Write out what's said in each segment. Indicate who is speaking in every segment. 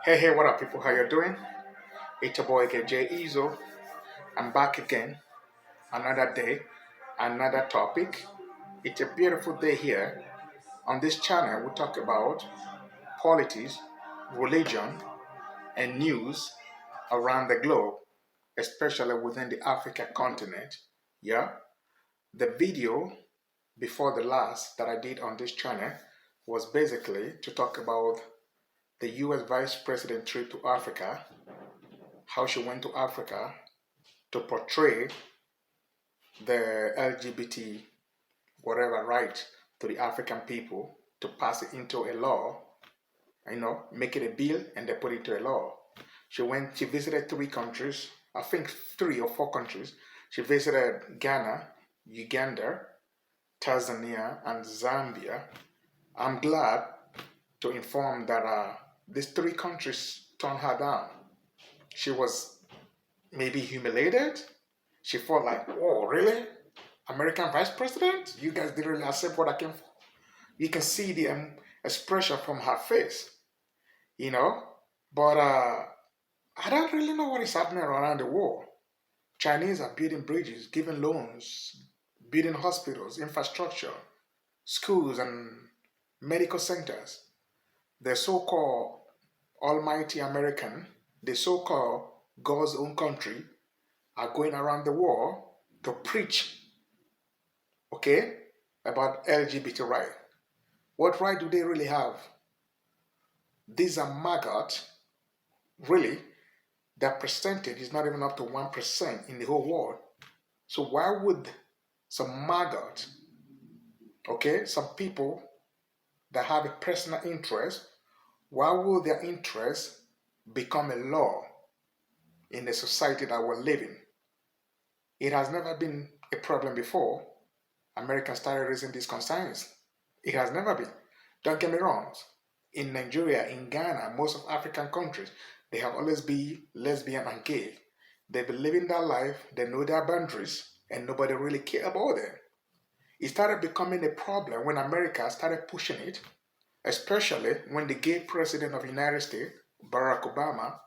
Speaker 1: Hey, what up, people? How you doing? It's your boy again, Jay Ezo. I'm back again. Another day, another topic. It's a beautiful day here. On this channel, we talk about politics, religion, and news around the globe, especially within the Africa continent. Yeah, the video before the last that I did on this channel was basically to talk about the US Vice President trip to Africa, how she went to Africa to portray the LGBT whatever right to the African people to pass it into a law, make it a bill and they put it into a law. She visited three countries, I think 3 or 4 countries. She visited Ghana, Uganda, Tanzania, and Zambia. I'm glad to inform that these 3 countries turned her down. She was maybe humiliated. She felt like, oh, really? American vice president? You guys didn't really accept what I came for. You can see the expression from her face, you know. But I don't really know what is happening around the world. Chinese are building bridges, giving loans, building hospitals, infrastructure, schools, and medical centers. The so-called almighty American, the so-called God's own country, are going around the world to preach, okay, about LGBT right. What right do they really have? These are maggot, really, their percentage is not even up to 1% in the whole world. So why would some maggot, okay, some people that have a personal interest, why will their interest become a law in the society that we're living? It has never been a problem before Americans started raising these concerns. It has never been. Don't get me wrong. In Nigeria, in Ghana, most of African countries, they have always been lesbian and gay. They've been living their life, they know their boundaries, and nobody really care about them. It started becoming a problem when America started pushing it, especially when the gay president of the United States, Barack Obama,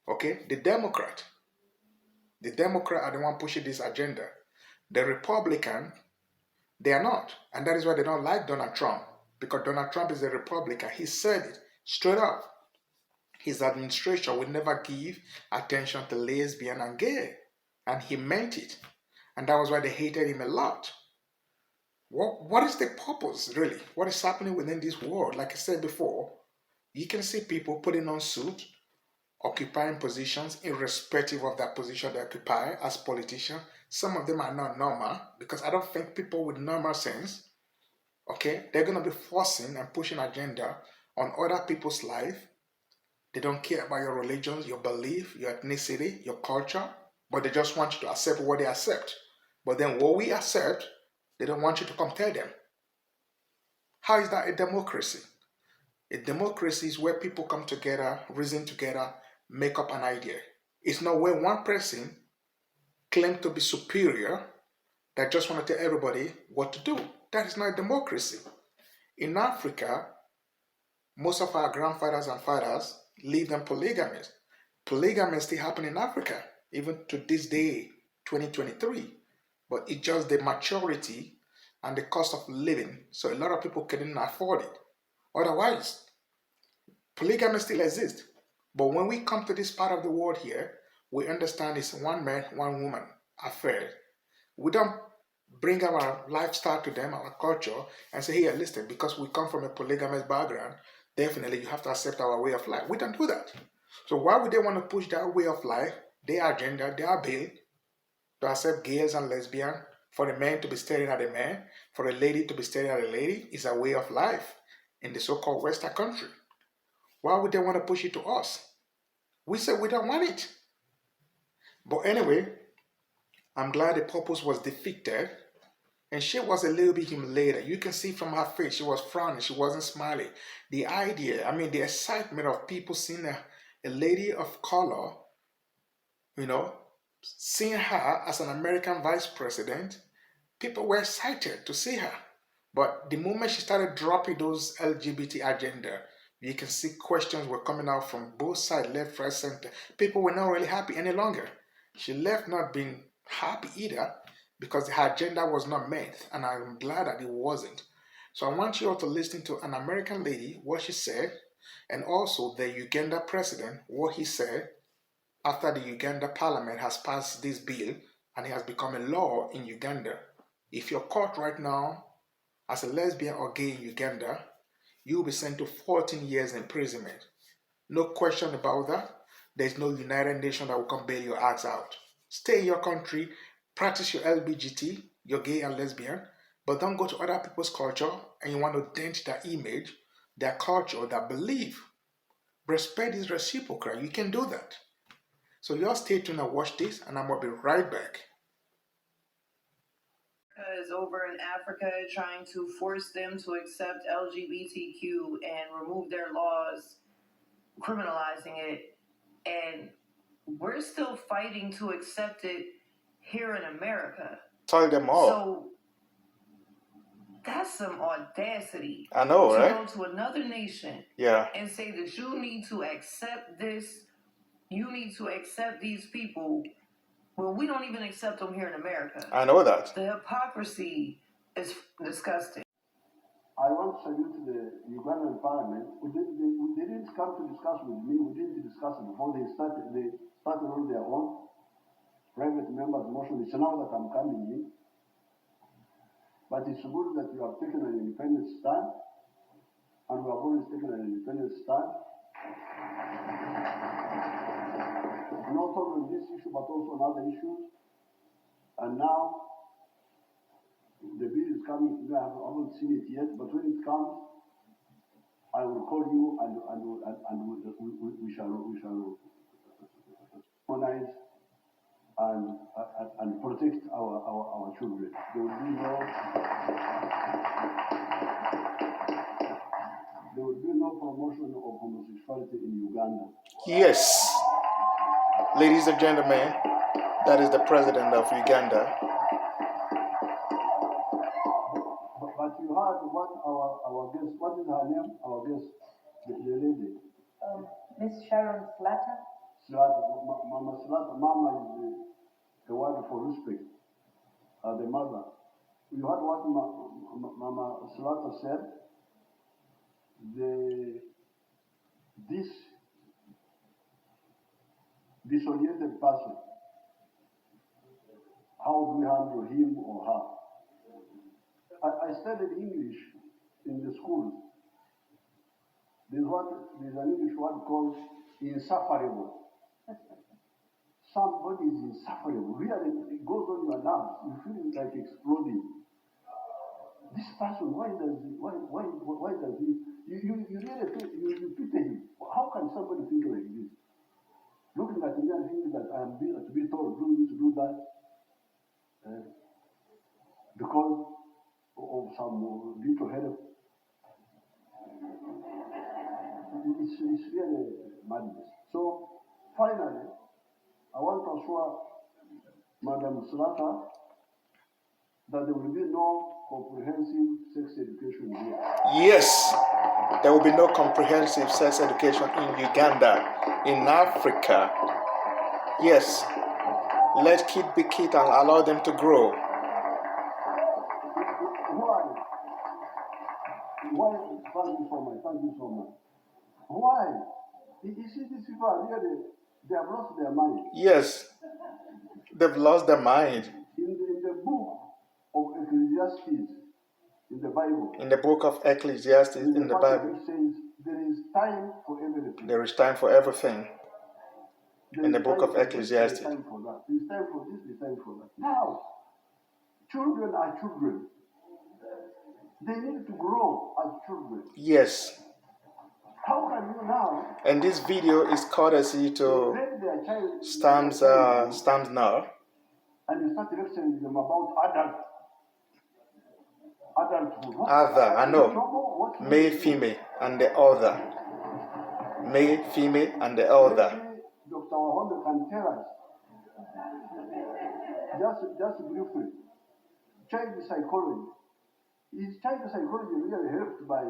Speaker 1: okay, the Democrat are the one pushing this agenda. The Republican, they are not. And that is why they don't like Donald Trump. Because Donald Trump is a Republican. He said it straight up. His administration will never give attention to lesbian and gay. And he meant it. And that was why they hated him a lot. What is the purpose, really? What is happening within this world? Like I said before, you can see people putting on suits, occupying positions irrespective of that position they occupy as politicians. Some of them are not normal because I don't think people with normal sense, okay, they're going to be forcing and pushing agenda on other people's life. They don't care about your religion, your belief, your ethnicity, your culture, but they just want you to accept what they accept. But then what we accept, they don't want you to come tell them. How is that a democracy? A democracy is where people come together, reason together, make up an idea. It's not where one person claims to be superior that just want to tell everybody what to do. That is not a democracy. In Africa, most of our grandfathers and fathers lived in polygamy. Polygamy still happens in Africa, even to this day, 2023. But it's just the maturity and the cost of living. So a lot of people couldn't afford it. Otherwise, polygamy still exists. But when we come to this part of the world here, we understand it's one man, one woman affair. We don't bring our lifestyle to them, our culture, and say, here, listen, because we come from a polygamous background, definitely you have to accept our way of life. We don't do that. So why would they want to push that way of life, their agenda, their bill, to accept gays and lesbians, for the man to be staring at a man, for a lady to be staring at a lady, is a way of life in the so-called Western country. Why would they want to push it to us? We said we don't want it. But anyway, I'm glad the purpose was defeated. And she was a little bit humiliated. You can see from her face, she was frowning. She wasn't smiling. The idea, the excitement of people seeing a lady of color, seeing her as an American vice president, people were excited to see her. But the moment she started dropping those LGBT agenda, You can see questions were coming out from both sides, left, right, center. People were not really happy any longer. She left not being happy either because her agenda was not met, and I'm glad that it wasn't. So I want you all to listen to an American lady, what she said, and also the Uganda president, what he said after the Uganda parliament has passed this bill and it has become a law in Uganda. If you're caught right now as a lesbian or gay in Uganda, you will be sent to 14 years imprisonment. No question about that. There's no United Nations that will come bail your ass out. Stay in your country, practice your LGBT, your gay and lesbian, but don't go to other people's culture and you want to dent their image, their culture, their belief. Respect is reciprocal. You can do that. So y'all stay tuned and watch this, and I'm gonna be right back.
Speaker 2: Is over in Africa trying to force them to accept LGBTQ and remove their laws criminalizing it, and we're still fighting to accept it here in America.
Speaker 1: Tell them all.
Speaker 2: So that's some audacity.
Speaker 1: I know, right?
Speaker 2: To go to another nation,
Speaker 1: yeah,
Speaker 2: and say that you need to accept this, you need to accept these people. Well, we don't even accept them here in America.
Speaker 1: I know that.
Speaker 2: The hypocrisy is disgusting.
Speaker 3: I want to salute the Ugandan parliament. They didn't come to discuss with me. We didn't discuss it before they started. They started on their own private members' motion. It's now that I'm coming in. But it's good that you have taken an independent stand, and we have always taken an independent stand. Not only on this issue, but also on other issues. And now, the bill is coming to me. I haven't seen it yet, but when it comes, I will call you and we shall harmonize and protect our children. There will be no promotion of homosexuality in Uganda.
Speaker 1: Yes, ladies and gentlemen, that is the president of Uganda.
Speaker 3: But you heard what our guest, what is her name? Our guest, the lady.
Speaker 4: Miss Sharon Slatter.
Speaker 3: Slatter, Mama Slatter. Mama is the word for respect. The mother. You heard what Mama Slatter said? This disoriented person, how do we handle him or her? I studied English in the schools. There's an English word called insufferable. Somebody is insufferable. Really, it goes on your nerves. You feel like exploding. This person, why does he? You really feel, you pity him. How can somebody think like this? Looking at me and thinking that I am to be told, do this, do that, because of some little help. It's really madness. So finally, I want to assure Madam Slata that there will be no comprehensive sex education here.
Speaker 1: Yes, there will be no comprehensive sex education in Uganda, in Africa. Yes, let kid be kid and allow them to grow.
Speaker 3: Why? Thank you so much. Thank you so much. Why? You see, these people are really, they have lost their mind.
Speaker 1: Yes, they've lost their mind.
Speaker 3: In the book of Ecclesiastes, in the Bible.
Speaker 1: In the book of Ecclesiastes, in the Bible.
Speaker 3: It says, there is time for everything.
Speaker 1: There is time for everything.
Speaker 3: There
Speaker 1: in the book of Ecclesiastes.
Speaker 3: There is time for that. There is time for this, there is time for that. Now, children are children. They need to grow as children.
Speaker 1: Yes.
Speaker 3: How can you now?
Speaker 1: And this video is courtesy to Stamps Now.
Speaker 3: And you start lecturing them about adulthood.
Speaker 1: Other, I know. Male, female, and the other. Male, female, and the other.
Speaker 3: Dr. Wahonda can tell us, just briefly, child psychology. Is child psychology really helped by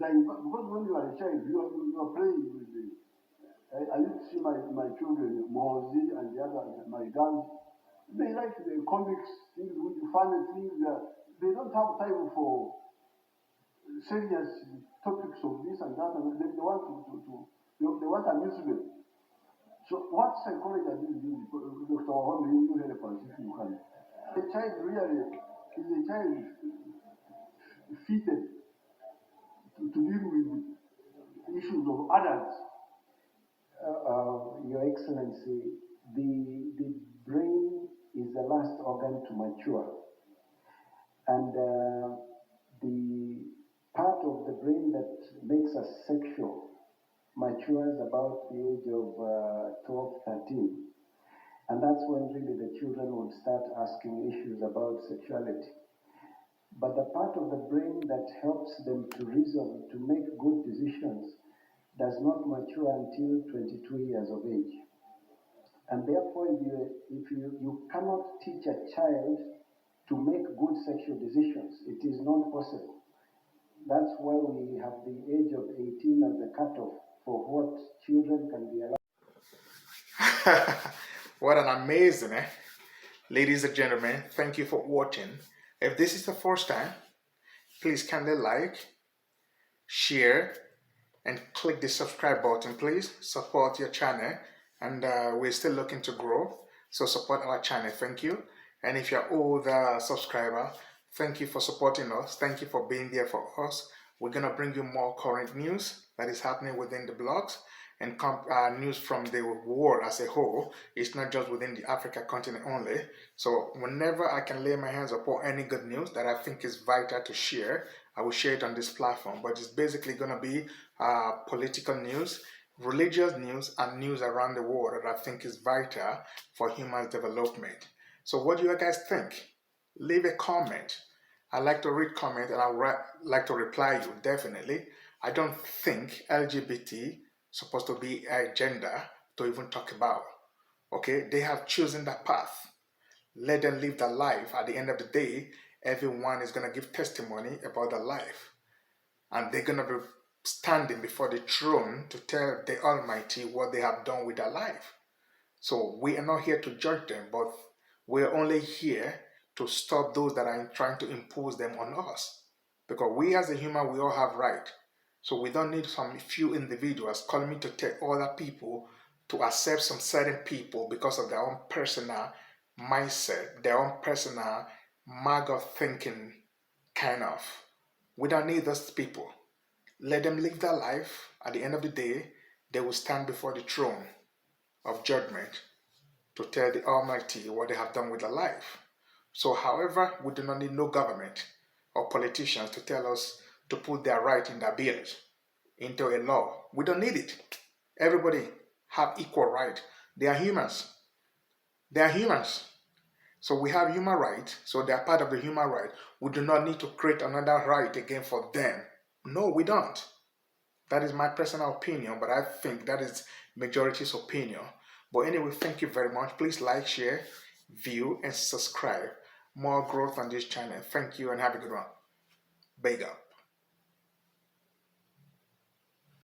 Speaker 3: because when you are a child, you are playing with the. I used to see my children, Mozi and the other, my girls, they like the comics, things, funny things. They don't have time for serious topics of this and that, and they want they want amusement. So what psychology are you doing? Dr. Wahome, you help us if you can. A child really is a child fitted to deal with issues of adults.
Speaker 5: Your Excellency, the brain is the last organ to mature, and the part of the brain that makes us sexual matures about the age of 12, 13. And that's when really the children would start asking issues about sexuality. But the part of the brain that helps them to reason, to make good decisions, does not mature until 22 years of age. And therefore, if you cannot teach a child to make good sexual decisions, it is not possible. That's why we have the age of 18 as the cutoff for what children can be allowed.
Speaker 1: What an amazing, eh? Ladies and gentlemen, thank you for watching. If this is the first time, please kindly like, share, and click the subscribe button. Please support your channel, and we're still looking to grow, so support our channel. Thank you. And if you're older subscriber, thank you for supporting us. Thank you for being there for us. We're gonna bring you more current news that is happening within the blogs and news from the world as a whole. It's not just within the Africa continent only. So whenever I can lay my hands upon any good news that I think is vital to share, I will share it on this platform. But it's basically going to be political news, religious news, and news around the world that I think is vital for human development. So what do you guys think? Leave a comment. I like to read comments, and I like to reply you, definitely. I don't think LGBT supposed to be a gender to even talk about. Okay, they have chosen that path. Let them live their life. At the end of the day, everyone is going to give testimony about their life, and they're going to be standing before the throne to tell the Almighty what they have done with their life. So we are not here to judge them, but we're only here to stop those that are trying to impose them on us, because we as a human, we all have right. So we don't need some few individuals calling me to tell other people to accept some certain people because of their own personal mindset, their own personal maggot thinking kind of. We don't need those people. Let them live their life. At the end of the day, they will stand before the throne of judgment to tell the Almighty what they have done with their life. So however, we do not need no government or politicians to tell us to put their right in their bills into a law. We don't need it. Everybody have equal right. They are humans. They are humans. So we have human rights. So they are part of the human right. We do not need to create another right again for them. No, we don't. That is my personal opinion, but I think that is majority's opinion. But anyway, thank you very much. Please like, share, view, and subscribe. More growth on this channel. Thank you and have a good one. Bye,